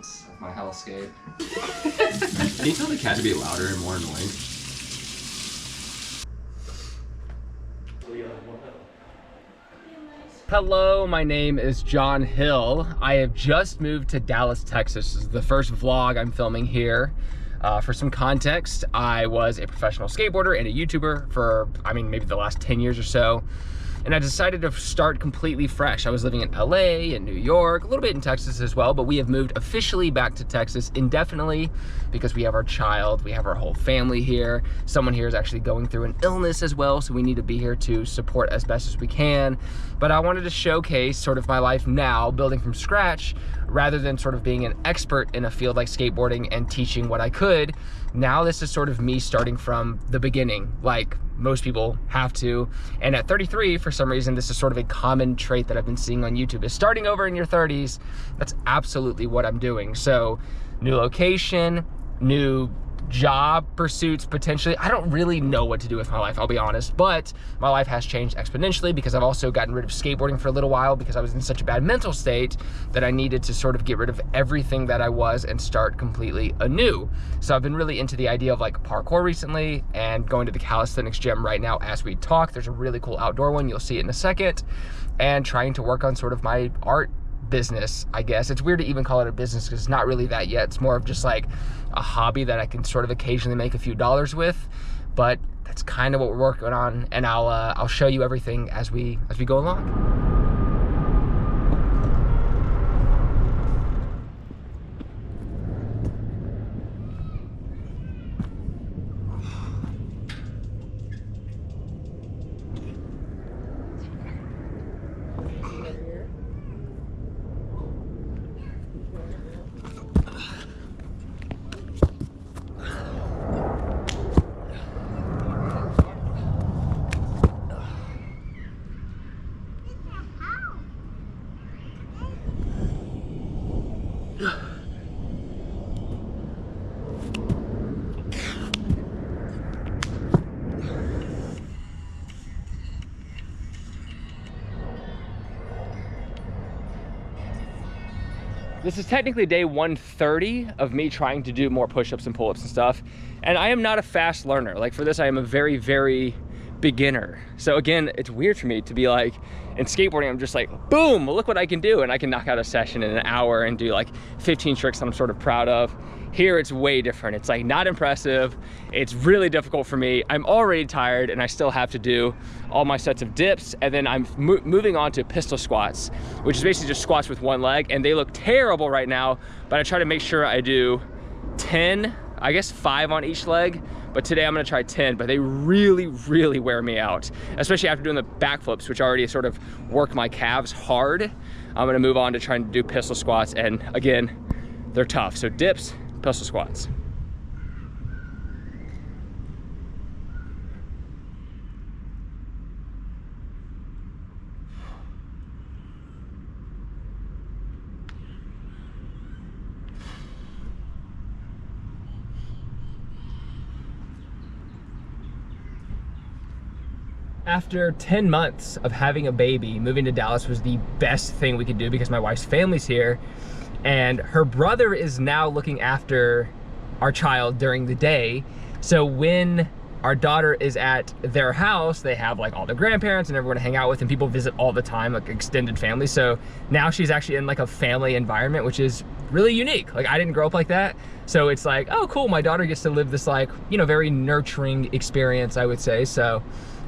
balance of my hellscape. Can you tell the cat to be louder and more annoying? Hello, my name is John Hill. I have just moved to Dallas, Texas. This is the first vlog I'm filming here. For some context, I was a professional skateboarder and a YouTuber for, maybe the last 10 years or so. And I decided to start completely fresh. I was living in LA, in New York, a little bit in Texas as well, but we have moved officially back to Texas indefinitely because we have our child, we have our whole family here. Someone here is actually going through an illness as well, so we need to be here to support as best as we can. But I wanted to showcase sort of my life now, building from scratch, rather than sort of being an expert in a field like skateboarding and teaching what I could. Now this is sort of me starting from the beginning, like most people have to. And at 33, for some reason, this is sort of a common trait that I've been seeing on YouTube, is starting over in your 30s. That's absolutely what I'm doing. So new location, new job pursuits potentially. I don't really know what to do with my life, I'll be honest, but my life has changed exponentially because I've also gotten rid of skateboarding for a little while because I was in such a bad mental state that I needed to sort of get rid of everything that I was and start completely anew. So I've been really into the idea of like parkour recently and going to the Calisthenics gym right now as we talk. There's a really cool outdoor one, you'll see it in a second, and trying to work on sort of my art business, I guess. It's weird to even call it a business because it's not really that yet. It's more of just like a hobby that I can sort of occasionally make a few dollars with, but that's kind of what we're working on, and I'll show you everything as we go along. This is technically day 130 of me trying to do more push-ups and pull-ups and stuff. And I am not a fast learner. Like for this, I am a very, very beginner. So again, it's weird for me to be like, in skateboarding, I'm just like, boom, look what I can do. And I can knock out a session in an hour and do like 15 tricks that I'm sort of proud of. Here, it's way different. It's like not impressive. It's really difficult for me. I'm already tired and I still have to do all my sets of dips. And then I'm moving on to pistol squats, which is basically just squats with one leg. And they look terrible right now, but I try to make sure I do 10, I guess 5 on each leg. But today I'm gonna try 10, but they really, really wear me out, especially after doing the backflips, which already sort of work my calves hard. I'm gonna move on to trying to do pistol squats. And again, they're tough. So dips, pistol squats. After 10 months of having a baby, moving to Dallas was the best thing we could do because my wife's family's here, and her brother is now looking after our child during the day. So when our daughter is at their house, they have like all the grandparents and everyone to hang out with, and people visit all the time, like extended family. So now she's actually in like a family environment, which is really unique. Like I didn't grow up like that. So it's like, oh cool, my daughter gets to live this like, you know, very nurturing experience, I would say. So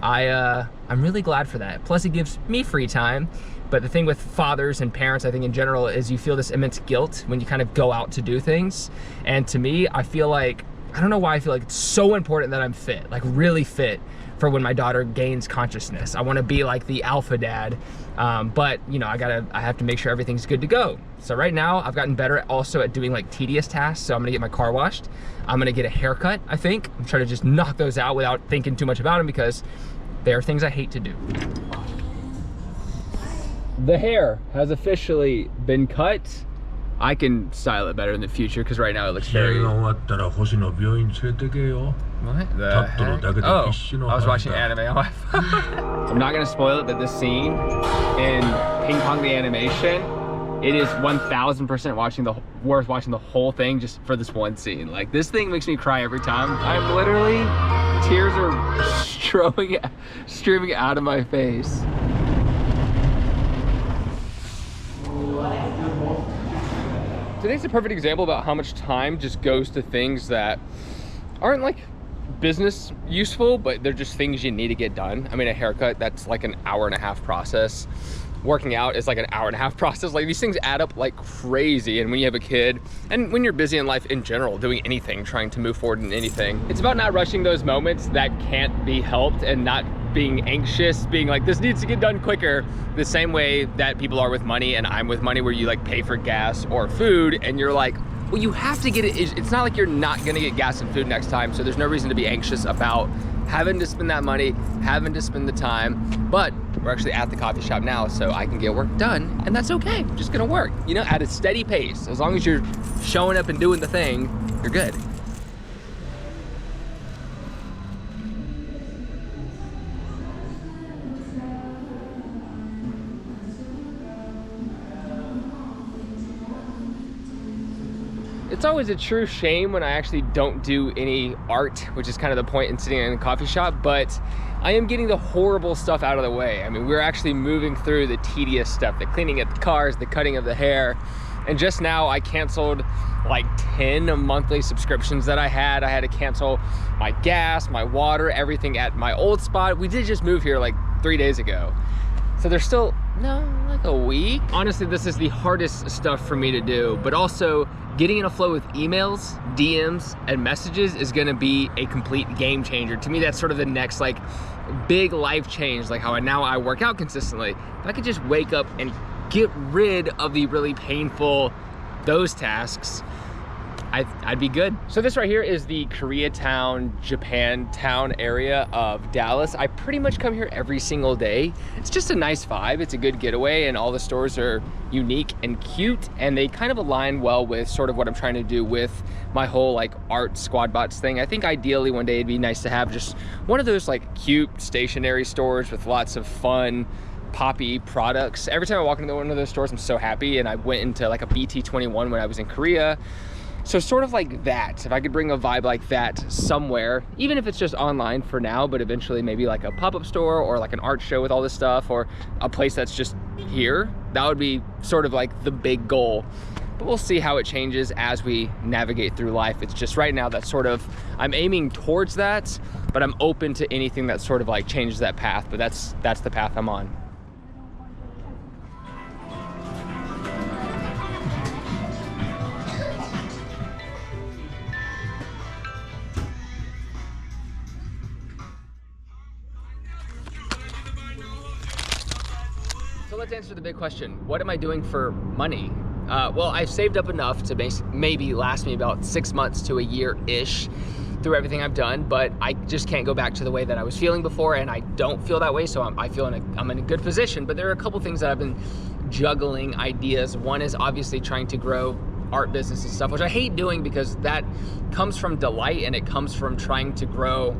I'm really glad for that. Plus it gives me free time. But the thing with fathers and parents, I think in general, is you feel this immense guilt when you kind of go out to do things. And to me, I feel like, I don't know why I feel like it's so important that I'm fit, like really fit for when my daughter gains consciousness. I wanna be like the alpha dad, but you know, I have to make sure everything's good to go. So right now I've gotten better also at doing like tedious tasks. So I'm gonna get my car washed. I'm gonna get a haircut, I think. I'm trying to just knock those out without thinking too much about them because they are things I hate to do. The hair has officially been cut. I can style it better in the future because right now it looks very... What the heck? Oh, I was watching anime on my phone. I'm not gonna spoil it, but this scene in Ping Pong the Animation it is 1000% worth watching the whole thing just for this one scene. Like, this thing makes me cry every time. I'm literally, tears are streaming out of my face. Today's a perfect example about how much time just goes to things that aren't like business useful, but they're just things you need to get done. I mean, a haircut, that's like an hour-and-a-half process. Working out is like an hour-and-a-half process. Like, these things add up like crazy. And when you have a kid, and when you're busy in life in general, doing anything, trying to move forward in anything, it's about not rushing those moments that can't be helped and not being anxious, being like, this needs to get done quicker, the same way that people are with money and I'm with money, where you like pay for gas or food and you're like, well, you have to get it. It's not like you're not gonna get gas and food next time, so there's no reason to be anxious about having to spend that money, having to spend the time. But we're actually at the coffee shop now, so I can get work done, and that's okay. I'm just gonna work, you know, at a steady pace. As long as you're showing up and doing the thing, you're good. It's always a true shame when I actually don't do any art, which is kind of the point in sitting in a coffee shop, but I am getting the horrible stuff out of the way. I mean, we're actually moving through the tedious stuff, the cleaning of the cars, the cutting of the hair. And just now I canceled like 10 monthly subscriptions that I had. I had to cancel my gas, my water, everything at my old spot. We did just move here like 3 days ago. So there's still, like a week. Honestly, this is the hardest stuff for me to do, but also getting in a flow with emails, DMs, and messages is gonna be a complete game changer. To me, that's sort of the next like big life change, like how now I work out consistently. If I could just wake up and get rid of the really painful, those tasks, I'd be good. So this right here is the Koreatown, Japantown area of Dallas. I pretty much come here every single day. It's just a nice vibe. It's a good getaway, and all the stores are unique and cute, and they kind of align well with sort of what I'm trying to do with my whole like art squad bots thing. I think ideally one day it'd be nice to have just one of those like cute stationery stores with lots of fun poppy products. Every time I walk into one of those stores, I'm so happy. And I went into like a BT21 when I was in Korea. So sort of like that, if I could bring a vibe like that somewhere, even if it's just online for now, but eventually maybe like a pop-up store or like an art show with all this stuff, or a place that's just here, that would be sort of like the big goal. But we'll see how it changes as we navigate through life. It's just right now that's sort of, I'm aiming towards that, but I'm open to anything that sort of like changes that path, but that's the path I'm on. So let's answer the big question. What am I doing for money? Well, I've saved up enough to maybe last me about 6 months to a year-ish through everything I've done, but I just can't go back to the way that I was feeling before, and I don't feel that way, so I'm in a good position. But there are a couple things that I've been juggling ideas. One is obviously trying to grow art business and stuff, which I hate doing because that comes from delight and it comes from trying to grow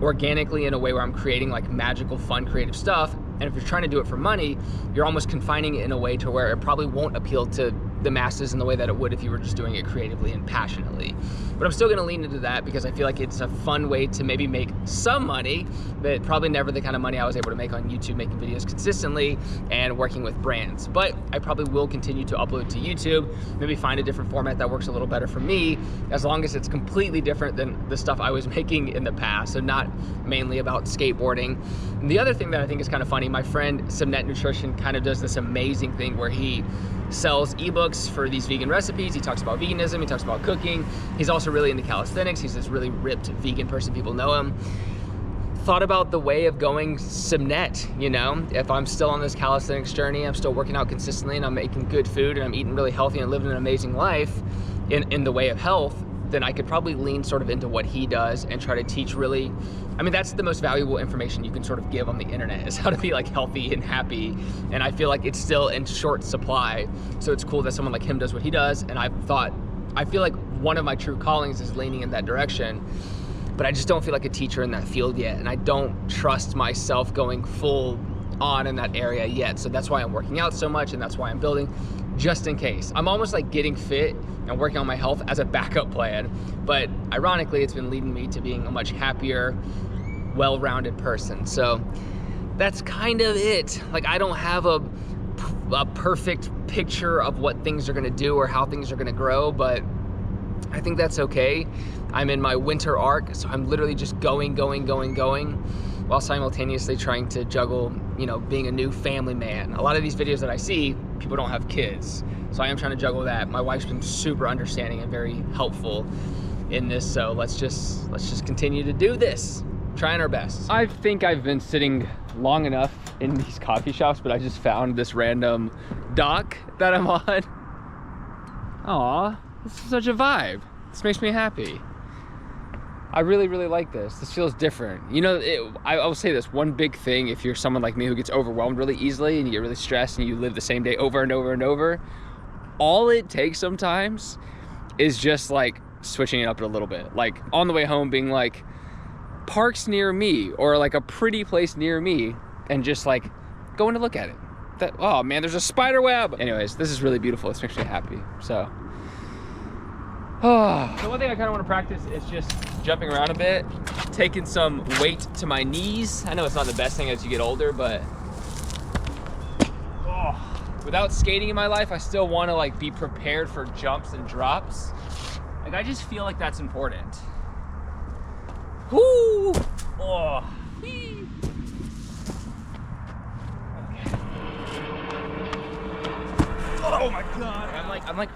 organically in a way where I'm creating like magical, fun, creative stuff. And if you're trying to do it for money, you're almost confining it in a way to where it probably won't appeal to the masses in the way that it would if you were just doing it creatively and passionately. But I'm still gonna lean into that because I feel like it's a fun way to maybe make some money, but probably never the kind of money I was able to make on YouTube, making videos consistently and working with brands. But I probably will continue to upload to YouTube, maybe find a different format that works a little better for me, as long as it's completely different than the stuff I was making in the past, so not mainly about skateboarding. And the other thing that I think is kind of funny, my friend Simnet Nutrition kind of does this amazing thing where he sells ebooks for these vegan recipes. He talks about veganism, he talks about cooking. He's also really into calisthenics. He's this really ripped vegan person, people know him. Thought about the way of going Simnet, you know? If I'm still on this calisthenics journey, I'm still working out consistently and I'm making good food and I'm eating really healthy and living an amazing life in the way of health, then I could probably lean sort of into what he does and try to teach really, I mean, that's the most valuable information you can sort of give on the internet, is how to be like healthy and happy. And I feel like it's still in short supply. So it's cool that someone like him does what he does. And I feel like one of my true callings is leaning in that direction, but I just don't feel like a teacher in that field yet. And I don't trust myself going full on in that area yet. So that's why I'm working out so much, and that's why I'm building just in case. I'm almost like getting fit and working on my health as a backup plan, but ironically, it's been leading me to being a much happier, well-rounded person. So that's kind of it. Like, I don't have a perfect picture of what things are gonna do or how things are gonna grow, but I think that's okay. I'm in my winter arc, so I'm literally just going, while simultaneously trying to juggle, you know, being a new family man. A lot of these videos that I see, people don't have kids, so I am trying to juggle that. My wife's been super understanding and very helpful in this, so let's just continue to do this. Trying our best. I think I've been sitting long enough in these coffee shops, but I just found this random dock that I'm on. Aw, this is such a vibe. This makes me happy. I really like this. This feels different. You know, I will say this, one big thing, if you're someone like me who gets overwhelmed really easily and you get really stressed and you live the same day over and over, all it takes sometimes is just like switching it up a little bit. Like on the way home being like, parks near me, or like a pretty place near me, and just like going to look at it. Oh man, there's a spider web. Anyways, this is really beautiful. This makes me happy. So one thing I kind of want to practice is just jumping around a bit, taking some weight to my knees. I know it's not the best thing as you get older, but without skating in my life, I still want to like be prepared for jumps and drops. Like, I just feel like that's important. Whoo! Oh. Whee. Okay. Oh my god! I'm like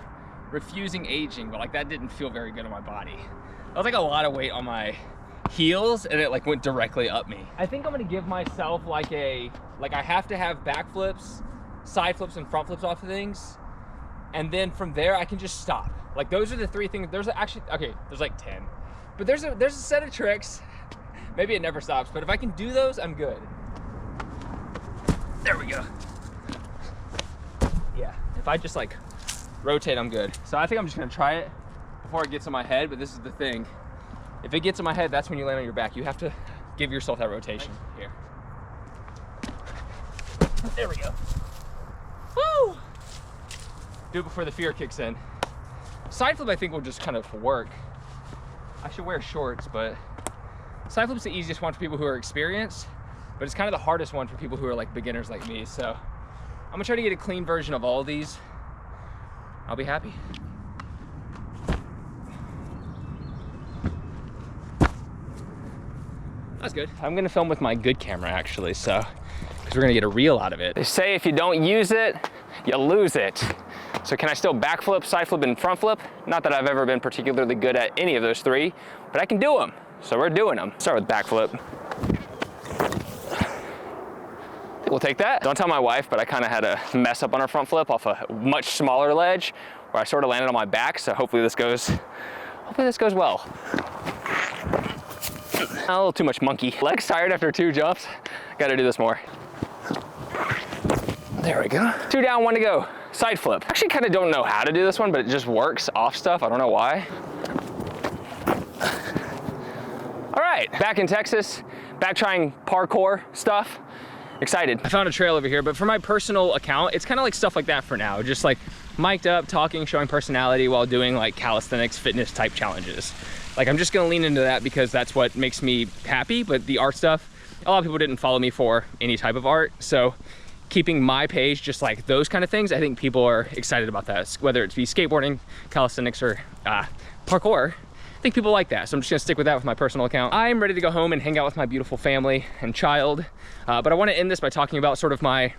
refusing aging, but like that didn't feel very good on my body. That was like a lot of weight on my heels, and it like went directly up me. I think I'm gonna give myself like I have to have back flips, side flips, and front flips off of things, and then from there I can just stop. Like, those are the 3 things. There's actually, okay, there's like 10. But there's a set of tricks. Maybe it never stops, but if I can do those, I'm good. There we go. Yeah, if I just like rotate, I'm good. So I think I'm just gonna try it before it gets on my head, but this is the thing. If it gets on my head, that's when you land on your back. You have to give yourself that rotation. Here. There we go. Woo! Do it before the fear kicks in. Side flip, I think, will just kind of work. I should wear shorts, but side flip's the easiest one for people who are experienced, but it's kind of the hardest one for people who are like beginners like me. So I'm gonna try to get a clean version of all of these. I'll be happy. That's good. I'm gonna film with my good camera actually, so, because we're gonna get a reel out of it. They say if you don't use it, you lose it. So can I still backflip, side flip, and front flip? Not that I've ever been particularly good at any of those 3, but I can do them. So we're doing them. Start with backflip. We'll take that. Don't tell my wife, but I kind of had a mess up on our front flip off a much smaller ledge where I sort of landed on my back. So hopefully this goes well. A little too much monkey. Legs tired after 2 jumps. Got to do this more. There we go. 2 down, 1 to go. Side flip. Actually kind of don't know how to do this one, but it just works off stuff. I don't know why. All right, back in Texas, back trying parkour stuff. Excited. I found a trail over here, but for my personal account, it's kind of like stuff like that for now. Just like mic'd up, talking, showing personality while doing like calisthenics, fitness type challenges. Like, I'm just gonna lean into that because that's what makes me happy, but the art stuff, a lot of people didn't follow me for any type of art. So keeping my page just like those kind of things, I think people are excited about that. Whether it be skateboarding, calisthenics, or parkour, I think people like that. So I'm just gonna stick with that with my personal account. I'm ready to go home and hang out with my beautiful family and child. But I wanna end this by talking about sort of my,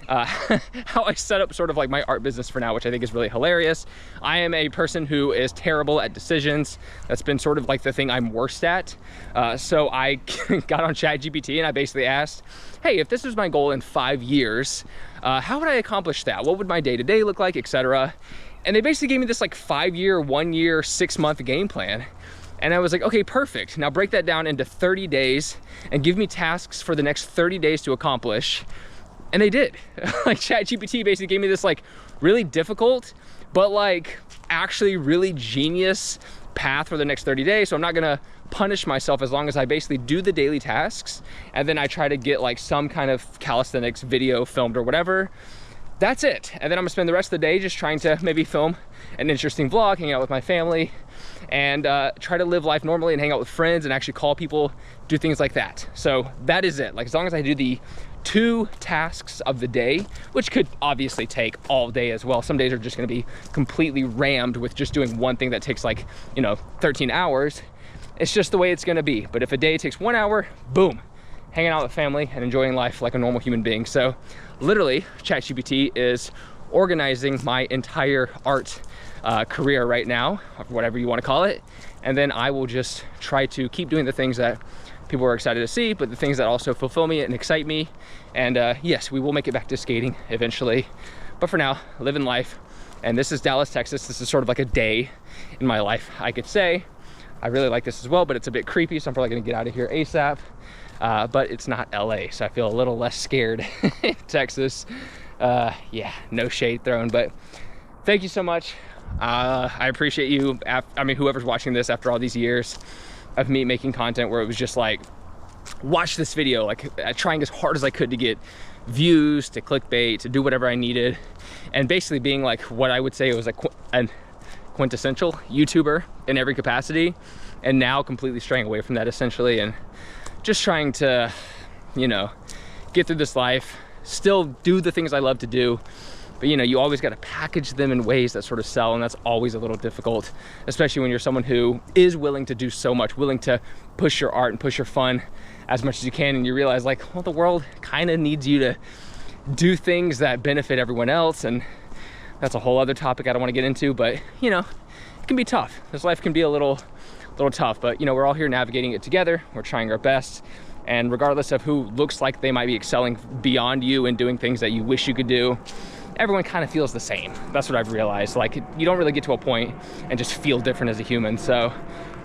how I set up sort of like my art business for now, which I think is really hilarious. I am a person who is terrible at decisions. That's been sort of like the thing I'm worst at. So I got on ChatGPT and I basically asked, hey, if this was my goal in 5 years, how would I accomplish that? What would my day-to-day look like, etc.? And they basically gave me this like 5-year, 1-year, 6-month game plan. And I was like, okay, perfect. Now break that down into 30 days and give me tasks for the next 30 days to accomplish. And they did. Like, ChatGPT basically gave me this like really difficult, but like actually really genius path for the next 30 days. So I'm not gonna punish myself as long as I basically do the daily tasks. And then I try to get like some kind of calisthenics video filmed or whatever. that's it. And then I'm gonna spend the rest of the day just trying to maybe film an interesting vlog, hang out with my family, and try to live life normally and hang out with friends and actually call people, do things like that. So that is it. Like, as long as I do the 2 tasks of the day, which could obviously take all day as well. Some days are just gonna be completely rammed with just doing one thing that takes like, you know, 13 hours. It's just the way it's gonna be. But if a day takes 1 hour, boom, hanging out with family and enjoying life like a normal human being. So literally, ChatGPT is organizing my entire art career right now, or whatever you want to call it. And then I will just try to keep doing the things that people are excited to see, but the things that also fulfill me and excite me. And yes, we will make it back to skating eventually. But for now, living life. And this is Dallas, Texas. This is sort of like a day in my life, I could say. I really like this as well, but it's a bit creepy, so I'm probably gonna get out of here ASAP. But it's not LA, so I feel a little less scared in Texas. Yeah, no shade thrown, but thank you so much. I appreciate you. I mean, whoever's watching this after all these years of me making content where it was just like, watch this video, like trying as hard as I could to get views, to clickbait, to do whatever I needed, and basically being like what I would say was a quintessential YouTuber in every capacity, and now completely straying away from that essentially, and just trying to, you know, get through this life, still do the things I love to do, but you know, you always got to package them in ways that sort of sell, and that's always a little difficult, especially when you're someone who is willing to do so much, willing to push your art and push your fun as much as you can, and you realize like, well, the world kind of needs you to do things that benefit everyone else, and that's a whole other topic I don't want to get into, but you know, it can be tough. This life can be a little tough, but you know, we're all here navigating it together. We're trying our best, and regardless of who looks like they might be excelling beyond you and doing things that you wish you could do, everyone kind of feels the same. That's what I've realized. Like, you don't really get to a point and just feel different as a human. So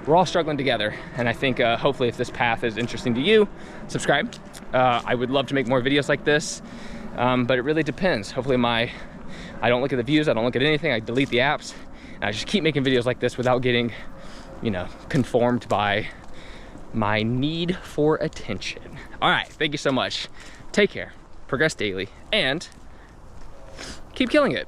we're all struggling together, and I think hopefully if this path is interesting to you, subscribe. I would love to make more videos like this, but it really depends. Hopefully I don't look at the views, I don't look at anything, I delete the apps, and I just keep making videos like this without getting, you know, conformed by my need for attention. All right, thank you so much. Take care, progress daily, and keep killing it.